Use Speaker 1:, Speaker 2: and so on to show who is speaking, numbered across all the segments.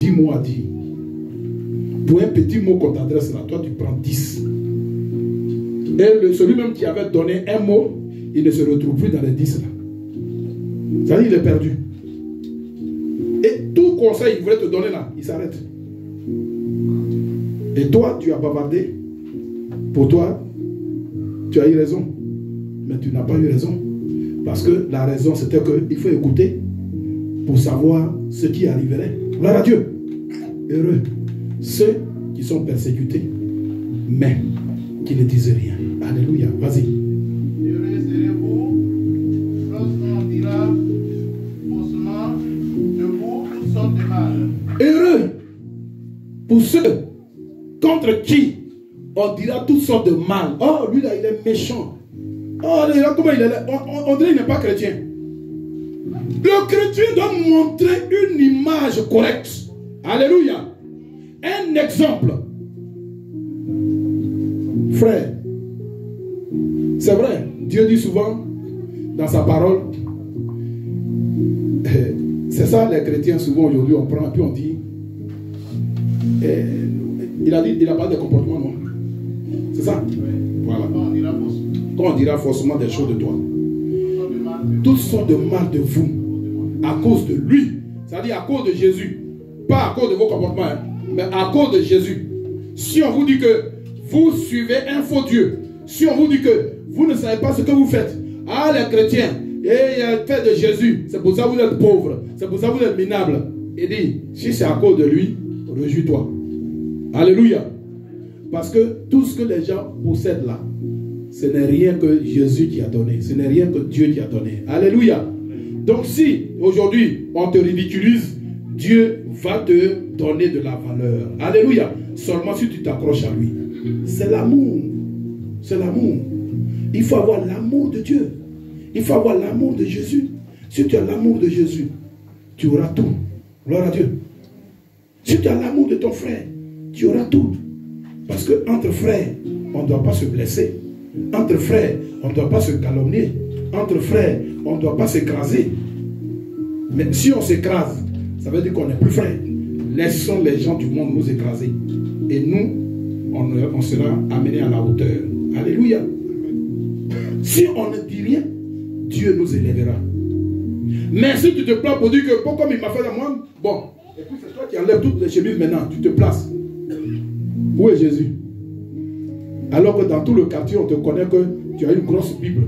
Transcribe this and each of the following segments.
Speaker 1: 10 mots à dire. Pour un petit mot qu'on t'adresse là, toi tu prends 10. Et celui-même qui avait donné un mot, il ne se retrouve plus dans les 10 là. C'est-à-dire qu'il est perdu. Et tout conseil qu'il voulait te donner là, il s'arrête. Et toi, tu as bavardé. Pour toi, tu as eu raison. Mais tu n'as pas eu raison. Parce que la raison, c'était qu'il faut écouter pour savoir ce qui arriverait. Gloire à Dieu. Heureux ceux qui sont persécutés, mais qui ne disent rien. Alléluia. Vas-y.
Speaker 2: Heureux serez-vous lorsqu'on dira faussement de vous toutes sortes de mal.
Speaker 1: Heureux pour ceux contre qui on dira toutes sortes de mal. Oh, lui là, il est méchant. Oh, là, comment il est là? On dirait qu'il n'est pas chrétien. Le chrétien doit montrer une image correcte. Alléluia. Un exemple. Frère, c'est vrai, Dieu dit souvent dans sa parole, c'est ça les chrétiens souvent aujourd'hui, on prend et puis on dit, il a pas de comportement, non? C'est ça? Voilà. Quand on dira forcément des choses de toi, toutes sortes de mal de vous, à cause de lui, c'est-à-dire à cause de Jésus, pas à cause de vos comportements, hein, mais à cause de Jésus. Si on vous dit que vous suivez un faux Dieu, si on vous dit que vous ne savez pas ce que vous faites, ah les chrétiens, et fait de Jésus, c'est pour ça que vous êtes pauvres, c'est pour ça que vous êtes minables. Il dit, si c'est à cause de lui, réjouis-toi. Alléluia. Parce que tout ce que les gens possèdent là, ce n'est rien que Jésus qui a donné, ce n'est rien que Dieu qui a donné. Alléluia. Donc si aujourd'hui on te ridiculise, Dieu va te donner de la valeur. Alléluia. Seulement si tu t'accroches à lui. C'est l'amour. C'est l'amour. Il faut avoir l'amour de Dieu. Il faut avoir l'amour de Jésus. Si tu as l'amour de Jésus, tu auras tout. Gloire à Dieu. Si tu as l'amour de ton frère, tu auras tout. Parce que entre frères, on ne doit pas se blesser. Entre frères, on ne doit pas se calomnier. Entre frères, on ne doit pas s'écraser. Mais si on s'écrase, ça veut dire qu'on n'est plus frères. Laissons les gens du monde nous écraser. Et nous, on sera amenés à la hauteur. Alléluia. Si on ne dit rien, Dieu nous élèvera. Mais si tu te plains pour dire que comme il m'a fait la moindre, bon, et puis c'est toi qui enlèves toutes les chemises maintenant, tu te places. Où est Jésus? Alors que dans tout le quartier, on te connaît que tu as une grosse Bible.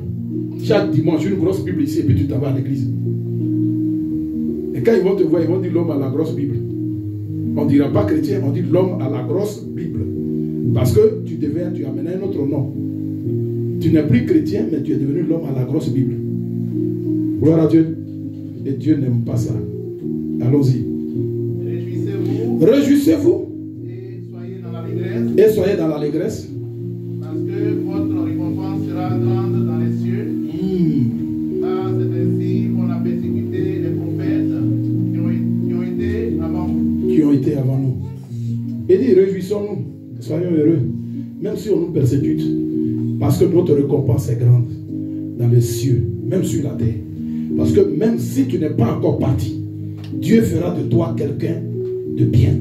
Speaker 1: Chaque dimanche, une grosse Bible ici, et puis tu t'en vas à l'église. Et quand ils vont te voir, ils vont dire l'homme à la grosse Bible. On ne dira pas chrétien, on dit l'homme à la grosse Bible. Parce que tu amenais un autre nom. Tu n'es plus chrétien, mais tu es devenu l'homme à la grosse Bible. Gloire à Dieu. Et Dieu n'aime pas ça. Allons-y.
Speaker 2: Réjouissez-vous.
Speaker 1: Réjouissez-vous.
Speaker 2: Et soyez dans l'allégresse.
Speaker 1: Et soyez dans l'allégresse.
Speaker 2: Parce que votre récompense sera grande dans les cieux. Car c'est ainsi qu'on a persécuté les prophètes qui ont été avant vous.
Speaker 1: Qui ont été avant nous. Et dit, réjouissons-nous. Soyons heureux. Même si on nous persécute. Parce que notre récompense est grande dans les cieux. Même sur la terre. Parce que même si tu n'es pas encore parti, Dieu fera de toi quelqu'un de bien.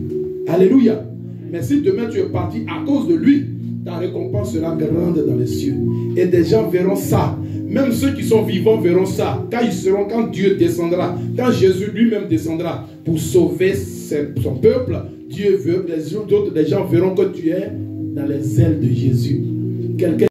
Speaker 1: Alléluia. Mais si demain tu es parti à cause de lui, ta récompense sera grande dans les cieux. Et des gens verront ça. Même ceux qui sont vivants verront ça. Quand Dieu descendra, quand Jésus lui-même descendra pour sauver son peuple, Dieu veut, les gens verront que tu es dans les ailes de Jésus. Quelqu'un